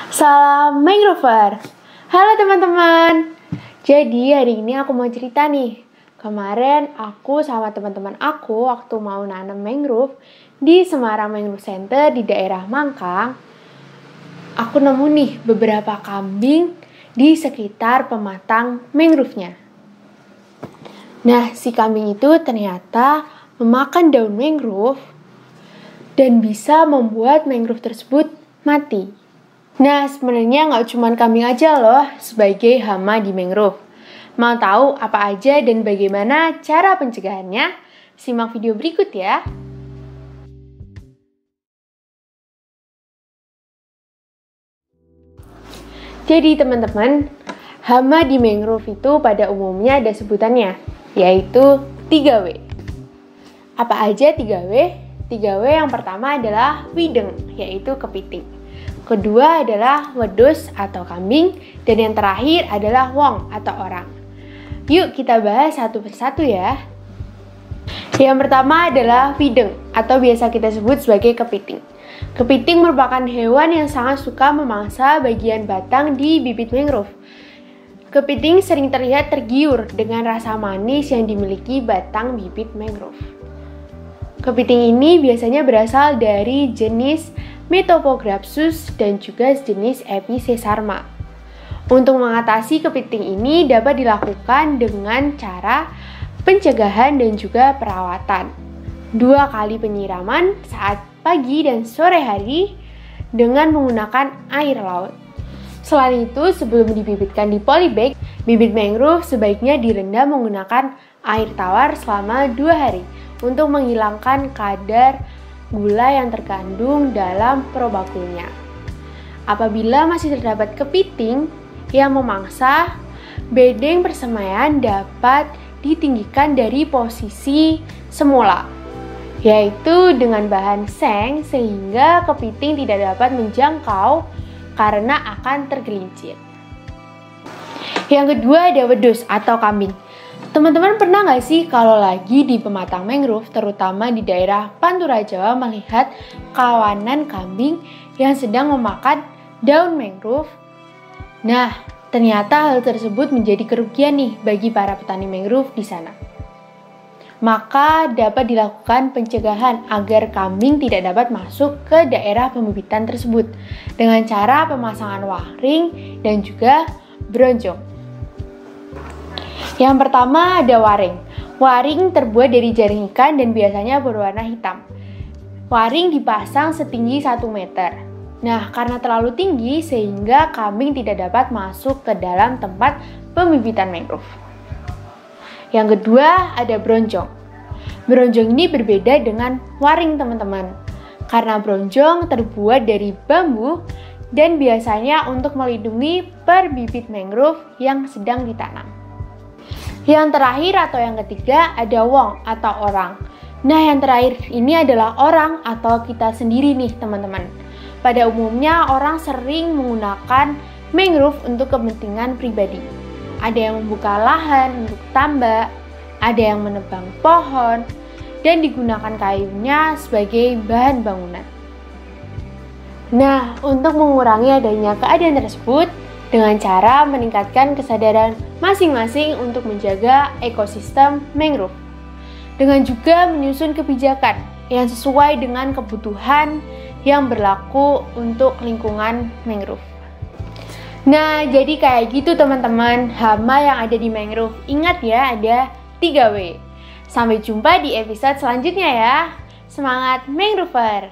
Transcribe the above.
Salam Mangrover. Halo teman-teman. Jadi hari ini aku mau cerita nih. Kemarin aku sama teman-teman aku waktu mau nanam mangrove di Semarang Mangrove Center di daerah Mangkang. Aku nemu nih beberapa kambing di sekitar pematang mangrove-nya. Nah, si kambing itu ternyata memakan daun mangrove dan bisa membuat mangrove tersebut mati. Nah, sebenarnya nggak cuma kambing aja loh sebagai hama di mangrove. Mau tahu apa aja dan bagaimana cara pencegahannya? Simak video berikut ya. Jadi teman-teman, hama di mangrove itu pada umumnya ada sebutannya, yaitu 3W. Apa aja 3W? 3W yang pertama adalah wideng, yaitu kepiting. Kedua adalah wedus atau kambing, dan yang terakhir adalah wong atau orang. Yuk kita bahas satu persatu ya. Yang pertama adalah wideng atau biasa kita sebut sebagai kepiting. Kepiting merupakan hewan yang sangat suka memangsa bagian batang di bibit mangrove. Kepiting sering terlihat tergiur dengan rasa manis yang dimiliki batang bibit mangrove. Kepiting ini biasanya berasal dari jenis Metopograpsus dan juga jenis Episesarma. Untuk mengatasi kepiting ini dapat dilakukan dengan cara pencegahan dan juga perawatan. 2 kali penyiraman saat pagi dan sore hari dengan menggunakan air laut. Selain itu, sebelum dibibitkan di polybag, bibit mangrove sebaiknya direndam menggunakan air tawar selama 2 hari untuk menghilangkan kadar gula yang terkandung dalam probakulnya. Apabila masih terdapat kepiting yang memangsa, bedeng persemaian dapat ditinggikan dari posisi semula, yaitu dengan bahan seng sehingga kepiting tidak dapat menjangkau karena akan tergelincir. Yang kedua ada wedus atau kambing. Teman-teman pernah nggak sih kalau lagi di pematang mangrove, terutama di daerah Pantura Jawa, melihat kawanan kambing yang sedang memakan daun mangrove? Nah, ternyata hal tersebut menjadi kerugian nih bagi para petani mangrove di sana. Maka dapat dilakukan pencegahan agar kambing tidak dapat masuk ke daerah pembibitan tersebut dengan cara pemasangan waring dan juga bronjong. Yang pertama ada waring. Waring terbuat dari jaring ikan dan biasanya berwarna hitam. Waring dipasang setinggi 1 meter. Nah, karena terlalu tinggi sehingga kambing tidak dapat masuk ke dalam tempat pembibitan mangrove. Yang kedua ada bronjong. Bronjong ini berbeda dengan waring teman-teman. Karena bronjong terbuat dari bambu dan biasanya untuk melindungi per bibit mangrove yang sedang ditanam. Yang terakhir atau yang ketiga ada wong atau orang. Nah, yang terakhir ini adalah orang atau kita sendiri nih teman-teman. Pada umumnya orang sering menggunakan mangrove untuk kepentingan pribadi. Ada yang membuka lahan untuk tambak, ada yang menebang pohon, dan digunakan kayunya sebagai bahan bangunan. Nah, untuk mengurangi adanya keadaan tersebut, dengan cara meningkatkan kesadaran masing-masing untuk menjaga ekosistem mangrove. Dengan juga menyusun kebijakan yang sesuai dengan kebutuhan yang berlaku untuk lingkungan mangrove. Nah, jadi kayak gitu teman-teman, hama yang ada di mangrove. Ingat ya, ada 3W. Sampai jumpa di episode selanjutnya ya. Semangat mangrover!